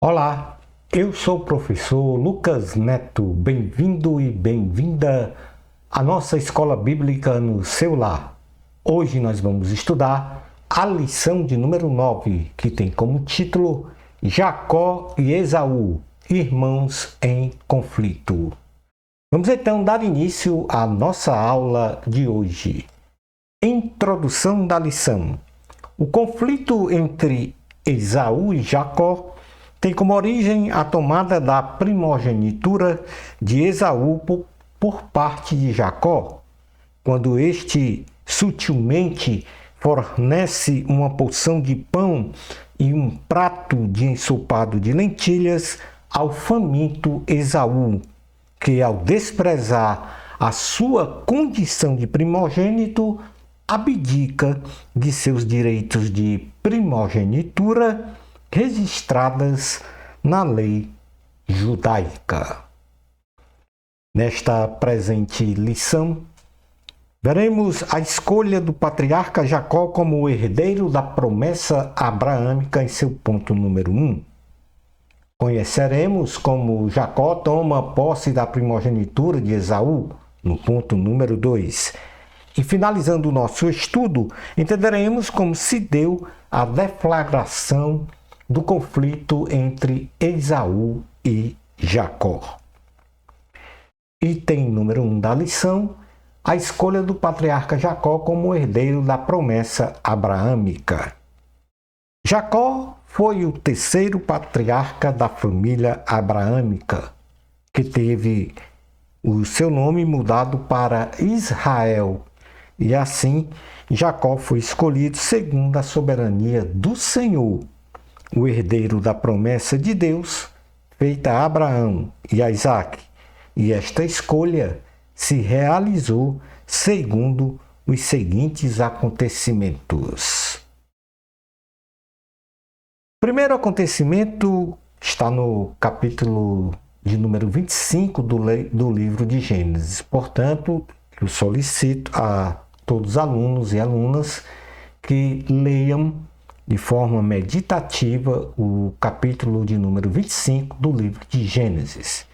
Olá, eu sou o professor Lucas Neto. Bem-vindo e bem-vinda à nossa escola bíblica no seu lar. Hoje nós vamos estudar a lição de número 9, que tem como título Jacó e Esaú, irmãos em conflito. Vamos então dar início à nossa aula de hoje. Introdução da lição. O conflito entre Esaú e Jacó tem como origem a tomada da primogenitura de Esaú por parte de Jacó, quando este sutilmente fornece uma porção de pão e um prato de ensopado de lentilhas ao faminto Esaú, que ao desprezar a sua condição de primogênito, abdica de seus direitos de primogenitura registradas na lei judaica. Nesta presente lição, veremos a escolha do patriarca Jacó como o herdeiro da promessa abraâmica em seu ponto número 1. Conheceremos como Jacó toma posse da primogenitura de Esaú, no ponto número 2. E finalizando o nosso estudo, entenderemos como se deu a deflagração do conflito entre Esaú e Jacó. Item número 1 da lição, a escolha do patriarca Jacó como herdeiro da promessa abraâmica. Jacó foi o terceiro patriarca da família abraâmica, que teve o seu nome mudado para Israel, e assim Jacó foi escolhido segundo a soberania do Senhor, o herdeiro da promessa de Deus feita a Abraão e a Isaque, e esta escolha se realizou segundo os seguintes acontecimentos. O primeiro acontecimento está no capítulo de número 25 do livro de Gênesis. Portanto, eu solicito a todos os alunos e alunas que leiam de forma meditativa o capítulo de número 25 do livro de Gênesis.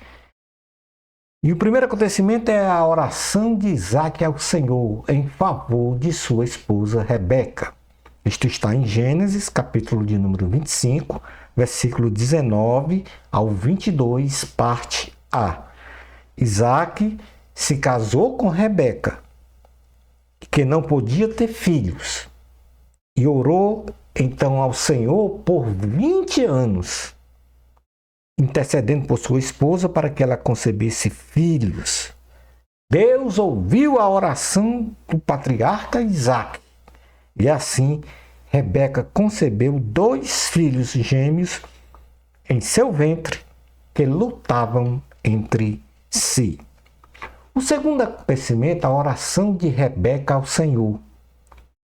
E o primeiro acontecimento é a oração de Isaque ao Senhor em favor de sua esposa Rebeca. Isto está em Gênesis, capítulo de número 25, versículo 19 ao 22, parte A. Isaque se casou com Rebeca, que não podia ter filhos, e orou então ao Senhor por 20 anos, intercedendo por sua esposa para que ela concebesse filhos. Deus ouviu a oração do patriarca Isaque, e assim Rebeca concebeu 2 filhos gêmeos em seu ventre que lutavam entre si. O segundo acontecimento, a oração de Rebeca ao Senhor.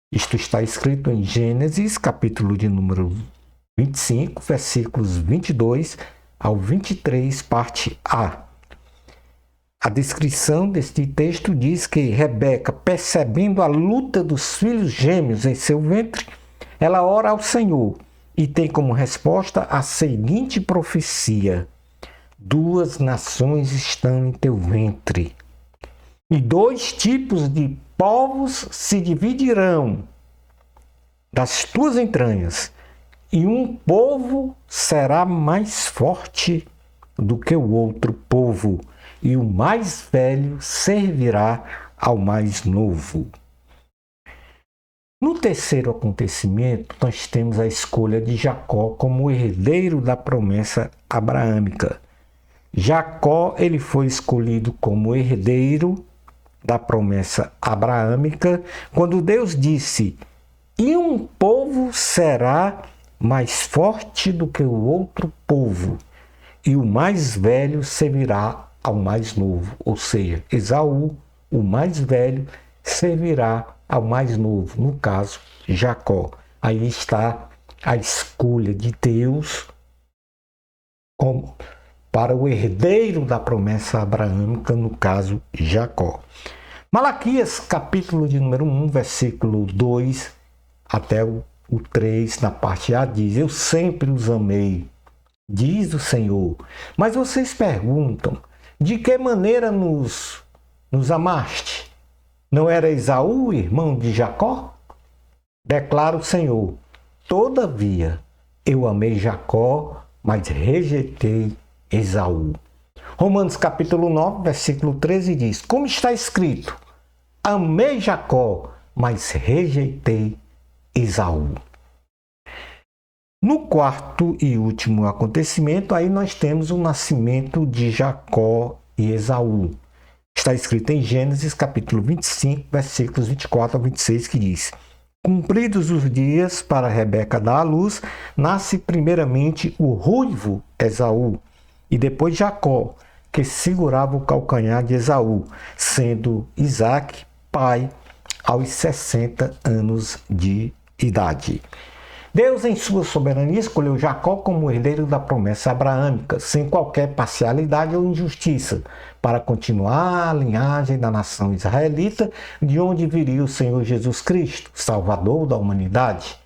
Isto está escrito em Gênesis, capítulo de número 25, versículos 22 ao 23, parte A. A descrição deste texto diz que Rebeca, percebendo a luta dos filhos gêmeos em seu ventre, ela ora ao Senhor e tem como resposta a seguinte profecia: 2 nações estão em teu ventre, e 2 tipos de povos se dividirão das tuas entranhas, e um povo será mais forte do que o outro povo, e o mais velho servirá ao mais novo. No terceiro acontecimento, nós temos a escolha de Jacó como herdeiro da promessa abraâmica. Jacó ele foi escolhido como herdeiro da promessa abraâmica quando Deus disse: e um povo será mais forte do que o outro povo, e o mais velho servirá ao mais novo. Ou seja, Esaú, o mais velho, servirá ao mais novo, no caso, Jacó. Aí está a escolha de Deus como para o herdeiro da promessa abraâmica, no caso, Jacó. Malaquias, capítulo de número 1, versículo 2 até o 3, na parte A, diz: eu sempre os amei, diz o Senhor. Mas vocês perguntam, de que maneira nos amaste? Não era Esaú, irmão de Jacó? Declara o Senhor, todavia eu amei Jacó, mas rejeitei Esaú. Romanos capítulo 9, versículo 13 diz, como está escrito, amei Jacó, mas rejeitei Esaú. No quarto e último acontecimento, aí nós temos o nascimento de Jacó e Esaú. Está escrito em Gênesis capítulo 25, versículos 24 a 26, que diz, cumpridos os dias para Rebeca dar à luz, nasce primeiramente o ruivo Esaú, e depois Jacó, que segurava o calcanhar de Esaú, sendo Isaque pai aos 60 anos de idade. Deus, em sua soberania, escolheu Jacó como herdeiro da promessa abraâmica, sem qualquer parcialidade ou injustiça, para continuar a linhagem da nação israelita, de onde viria o Senhor Jesus Cristo, Salvador da humanidade.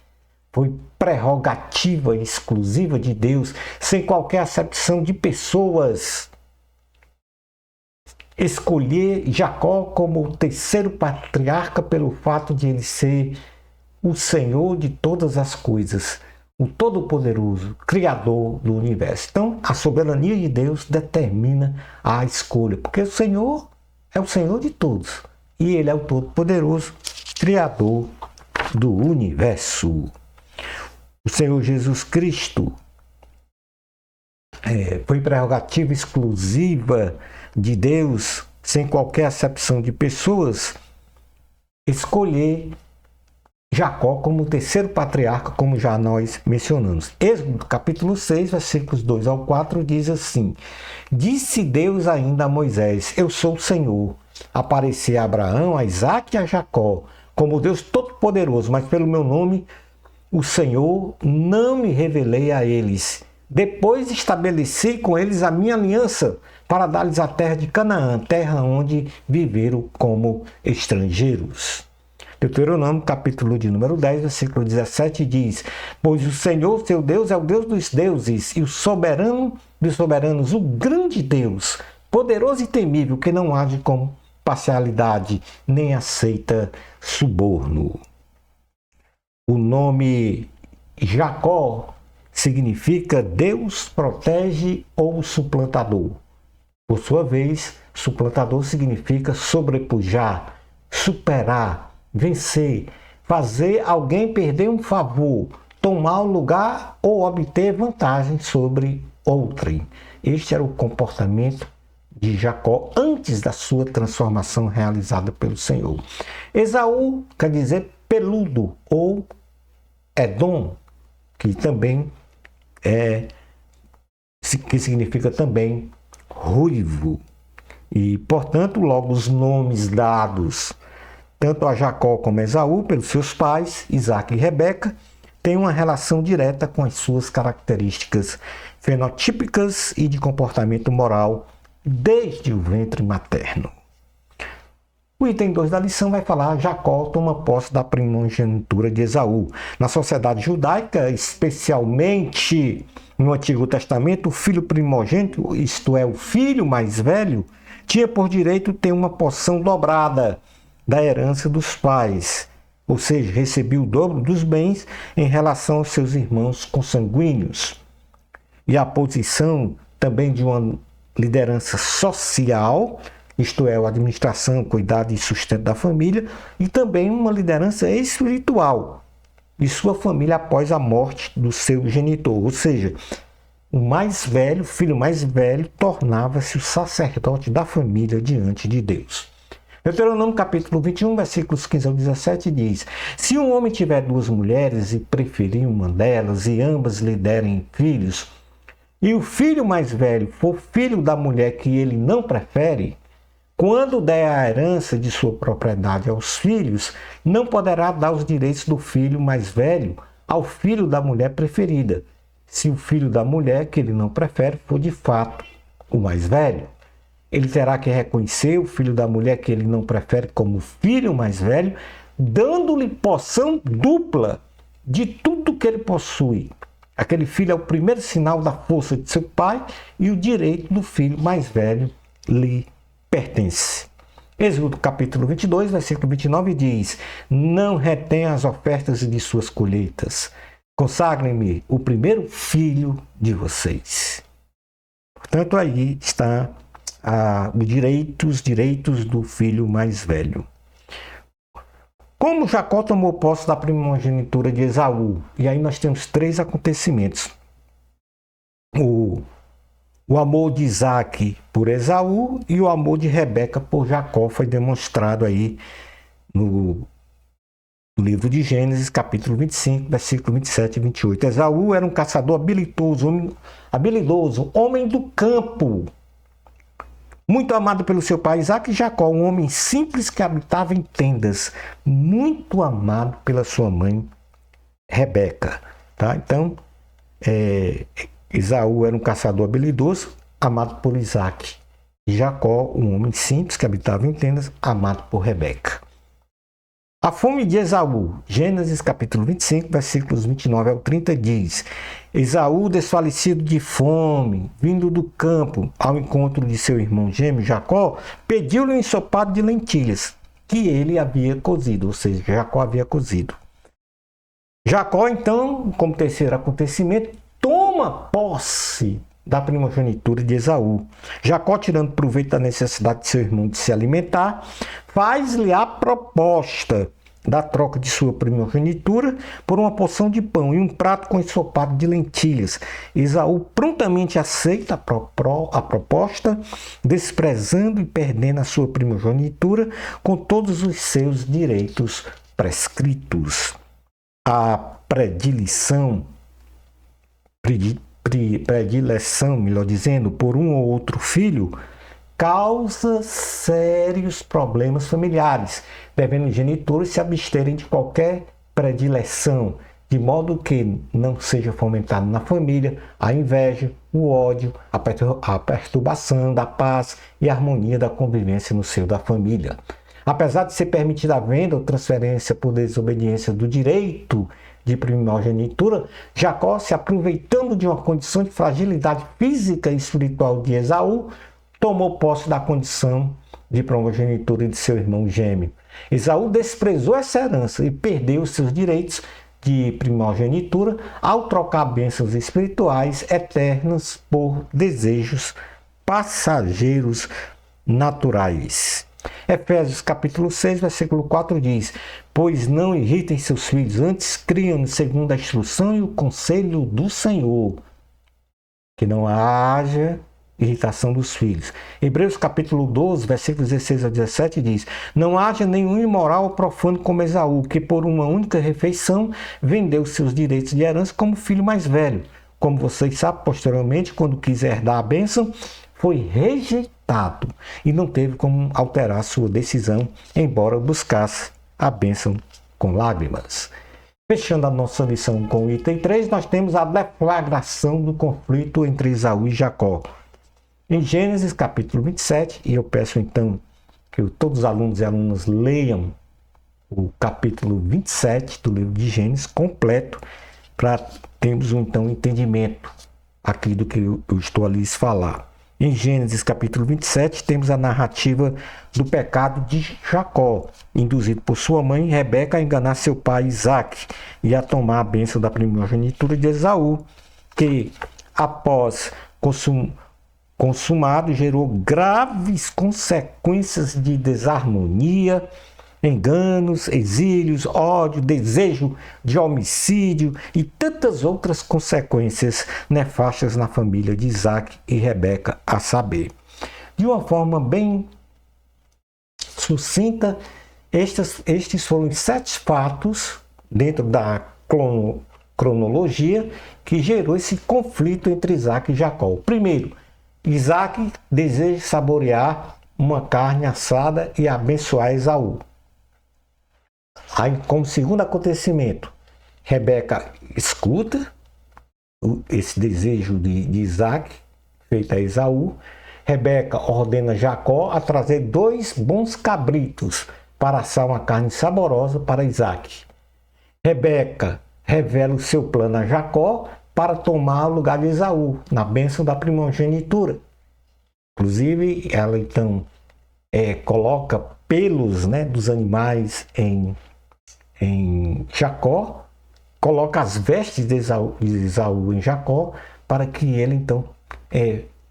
Foi prerrogativa exclusiva de Deus, sem qualquer acepção de pessoas, escolher Jacó como o terceiro patriarca pelo fato de ele ser o Senhor de todas as coisas, o Todo-Poderoso, Criador do universo. Então, a soberania de Deus determina a escolha, porque o Senhor é o Senhor de todos e Ele é o Todo-Poderoso, Criador do universo. O Senhor Jesus Cristo foi prerrogativa exclusiva de Deus, sem qualquer acepção de pessoas, escolher Jacó como o terceiro patriarca, como já nós mencionamos. Êxodo capítulo 6, versículos 2 ao 4, diz assim, disse Deus ainda a Moisés, eu sou o Senhor, apareci a Abraão, a Isaque e a Jacó, como Deus Todo-Poderoso, mas pelo meu nome, o Senhor, não me revelei a eles. Depois estabeleci com eles a minha aliança, para dar-lhes a terra de Canaã, terra onde viveram como estrangeiros. Deuteronômio, capítulo de número 10, versículo 17, diz, pois o Senhor, seu Deus, é o Deus dos deuses e o soberano dos soberanos, o grande Deus, poderoso e temível, que não age com parcialidade, nem aceita suborno. O nome Jacó significa Deus protege ou suplantador. Por sua vez, suplantador significa sobrepujar, superar, vencer, fazer alguém perder um favor, tomar um lugar ou obter vantagem sobre outrem. Este era o comportamento de Jacó antes da sua transformação realizada pelo Senhor. Esaú quer dizer peludo ou Edom, que também que significa também ruivo. E, portanto, logo os nomes dados tanto a Jacó como a Esaú, pelos seus pais, Isaque e Rebeca, têm uma relação direta com as suas características fenotípicas e de comportamento moral desde o ventre materno. O item 2 da lição vai falar Jacó toma posse da primogenitura de Esaú. Na sociedade judaica, especialmente no Antigo Testamento, o filho primogênito, isto é, o filho mais velho, tinha por direito ter uma porção dobrada da herança dos pais, ou seja, recebia o dobro dos bens em relação aos seus irmãos consanguíneos. E a posição também de uma liderança social, isto é, a administração, cuidado e sustento da família, e também uma liderança espiritual de sua família após a morte do seu genitor, ou seja, o mais velho, o filho mais velho, tornava-se o sacerdote da família diante de Deus. Deuteronômio capítulo 21, versículos 15 ao 17 diz, se um homem tiver duas mulheres e preferir uma delas e ambas lhe derem filhos, e o filho mais velho for filho da mulher que ele não prefere, quando der a herança de sua propriedade aos filhos, não poderá dar os direitos do filho mais velho ao filho da mulher preferida, se o filho da mulher que ele não prefere for de fato o mais velho. Ele terá que reconhecer o filho da mulher que ele não prefere como filho mais velho, dando-lhe porção dupla de tudo que ele possui. Aquele filho é o primeiro sinal da força de seu pai e o direito do filho mais velho lhe pertence. Êxodo capítulo 22, versículo 29 diz: não retenha as ofertas de suas colheitas. Consagrem-me o primeiro filho de vocês. Portanto, aí está os direitos do filho mais velho. Como Jacó tomou posse da primogenitura de Esaú? E aí nós temos 3 acontecimentos. O amor de Isaac por Esaú e o amor de Rebeca por Jacó foi demonstrado aí no livro de Gênesis, capítulo 25, versículo 27 e 28. Esaú era um caçador habilidoso, homem do campo, muito amado pelo seu pai Isaac, e Jacó, um homem simples que habitava em tendas, muito amado pela sua mãe Rebeca. Tá? Então, Esaú era um caçador habilidoso, amado por Isaac. E Jacó, um homem simples que habitava em tendas, amado por Rebeca. A fome de Esaú, Gênesis capítulo 25, versículos 29 ao 30 diz: Esaú, desfalecido de fome, vindo do campo ao encontro de seu irmão gêmeo Jacó, pediu-lhe um ensopado de lentilhas que ele havia cozido, ou seja, Jacó havia cozido. Jacó, então, como terceiro acontecimento, toma posse da primogenitura de Esaú. Jacó, tirando proveito da necessidade de seu irmão de se alimentar, faz-lhe a proposta da troca de sua primogenitura por uma porção de pão e um prato com ensopado de lentilhas. Esaú prontamente aceita a proposta, desprezando e perdendo a sua primogenitura com todos os seus direitos prescritos. A predileção, melhor dizendo, por um ou outro filho, causa sérios problemas familiares, devendo os genitores se absterem de qualquer predileção, de modo que não seja fomentado na família a inveja, o ódio, a perturbação da paz e a harmonia da convivência no seio da família. Apesar de ser permitida a venda ou transferência por desobediência do direito de primogenitura, Jacó, se aproveitando de uma condição de fragilidade física e espiritual de Esaú, tomou posse da condição de primogenitura de seu irmão gêmeo. Esaú desprezou essa herança e perdeu os seus direitos de primogenitura ao trocar bênçãos espirituais eternas por desejos passageiros naturais. Efésios capítulo 6, versículo 4 diz: pois não irritem seus filhos, antes criam-nos segundo a instrução e o conselho do Senhor, que não haja irritação dos filhos. Hebreus capítulo 12, versículos 16 a 17 diz: não haja nenhum imoral ou profano como Esaú, que por uma única refeição vendeu seus direitos de herança como filho mais velho. Como vocês sabem, posteriormente, quando quis herdar a bênção, foi rejeitado e não teve como alterar sua decisão, embora buscasse a bênção com lágrimas. Fechando a nossa lição com o item 3, nós temos a deflagração do conflito entre Esaú e Jacó. Em Gênesis capítulo 27, e eu peço então que todos os alunos e alunas leiam o capítulo 27 do livro de Gênesis completo, para termos então um entendimento aqui do que eu estou a lhes falar. Em Gênesis capítulo 27, temos a narrativa do pecado de Jacó, induzido por sua mãe Rebeca a enganar seu pai Isaac e a tomar a bênção da primogenitura de Esaú, que após consumado gerou graves consequências de desarmonia, enganos, exílios, ódio, desejo de homicídio e tantas outras consequências nefastas na família de Isaac e Rebeca, a saber. De uma forma bem sucinta, estes foram os 7 fatos dentro da cronologia que gerou esse conflito entre Isaac e Jacó. Primeiro, Isaac deseja saborear uma carne assada e abençoar Esaú. Aí, como segundo acontecimento, Rebeca escuta esse desejo de Isaac, feito a Esaú. Rebeca ordena Jacó a trazer 2 bons cabritos para assar uma carne saborosa para Isaac. Rebeca revela o seu plano a Jacó, para tomar o lugar de Esaú, na bênção da primogenitura. Inclusive, ela então coloca pelos, né, dos animais em Jacó, coloca as vestes de Esaú em Jacó, para que ele então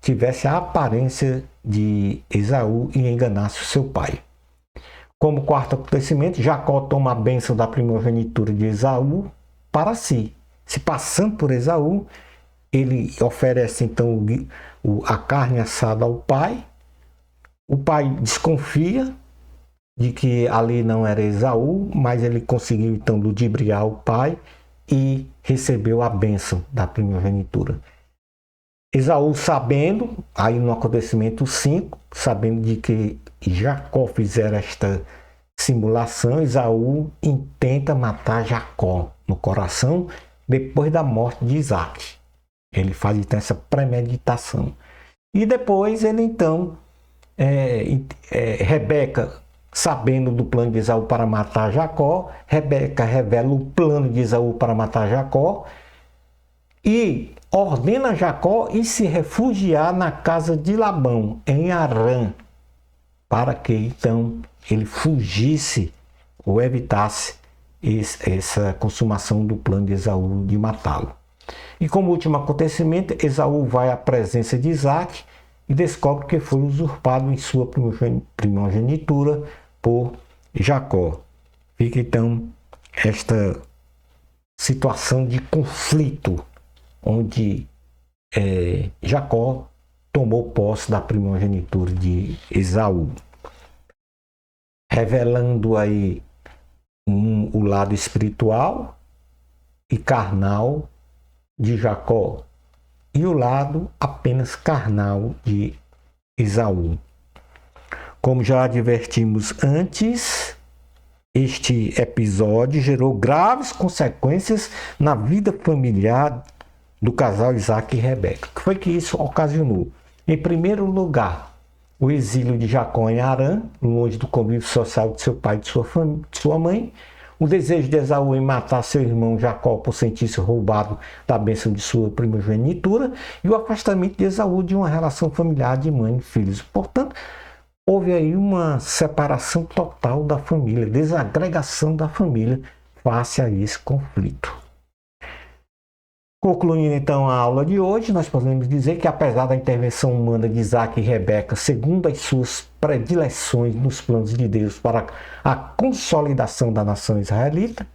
tivesse a aparência de Esaú e enganasse o seu pai. Como quarto acontecimento, Jacó toma a bênção da primogenitura de Esaú para si. Se passando por Esaú, ele oferece então a carne assada ao pai. O pai desconfia de que ali não era Esaú, mas ele conseguiu então ludibriar o pai e recebeu a bênção da primogenitura. Esaú, sabendo, aí no acontecimento 5, sabendo de que Jacó fizera esta simulação, Esaú intenta matar Jacó no coração depois da morte de Isaac. Ele faz então essa premeditação. E depois ele então, Rebeca, sabendo do plano de Esaú para matar Jacó, Rebeca revela o plano de Esaú para matar Jacó e ordena Jacó ir se refugiar na casa de Labão, em Harã, para que então ele fugisse ou evitasse essa consumação do plano de Esaú de matá-lo. E como último acontecimento, Esaú vai à presença de Isaac e descobre que foi usurpado em sua primogenitura por Jacó. Fica então esta situação de conflito, onde Jacó tomou posse da primogenitura de Esaú, revelando aí o lado espiritual e carnal de Jacó e o lado apenas carnal de Esaú. Como já advertimos antes, este episódio gerou graves consequências na vida familiar do casal Isaac e Rebeca. O que foi que isso ocasionou? Em primeiro lugar, o exílio de Jacó em Harã, longe do convívio social de seu pai e de sua mãe, o desejo de Esaú em matar seu irmão Jacó por sentir-se roubado da bênção de sua primogenitura e o afastamento de Esaú de uma relação familiar de mãe e filhos. Portanto, houve aí uma separação total da família, desagregação da família face a esse conflito. Concluindo então a aula de hoje, nós podemos dizer que apesar da intervenção humana de Isaac e Rebeca, segundo as suas predileções nos planos de Deus para a consolidação da nação israelita,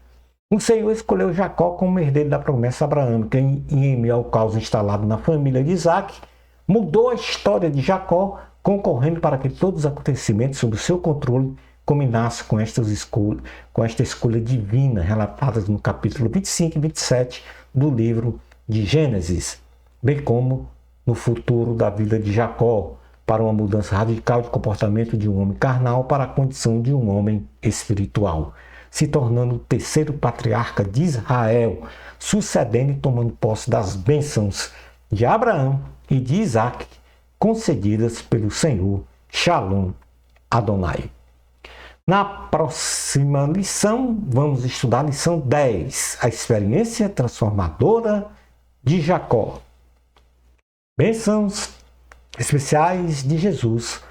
o Senhor escolheu Jacó como herdeiro da promessa abraâmica e em meio ao caos instalado na família de Isaac, mudou a história de Jacó, concorrendo para que todos os acontecimentos sob o seu controle combinassem com esta escolha divina relatadas no capítulo 25 e 27 do livro de Gênesis, bem como no futuro da vida de Jacó, para uma mudança radical de comportamento de um homem carnal para a condição de um homem espiritual, se tornando o terceiro patriarca de Israel, sucedendo e tomando posse das bênçãos de Abraão e de Isaac, concedidas pelo Senhor. Shalom Adonai. Na próxima lição, vamos estudar a lição 10, a experiência transformadora de Jacó. Bênçãos especiais de Jesus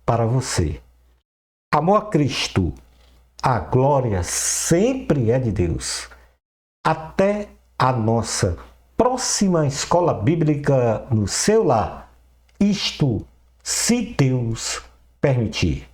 para você. Amor a Cristo, a glória sempre é de Deus. Até a nossa próxima escola bíblica no seu lar. Isto, se Deus permitir.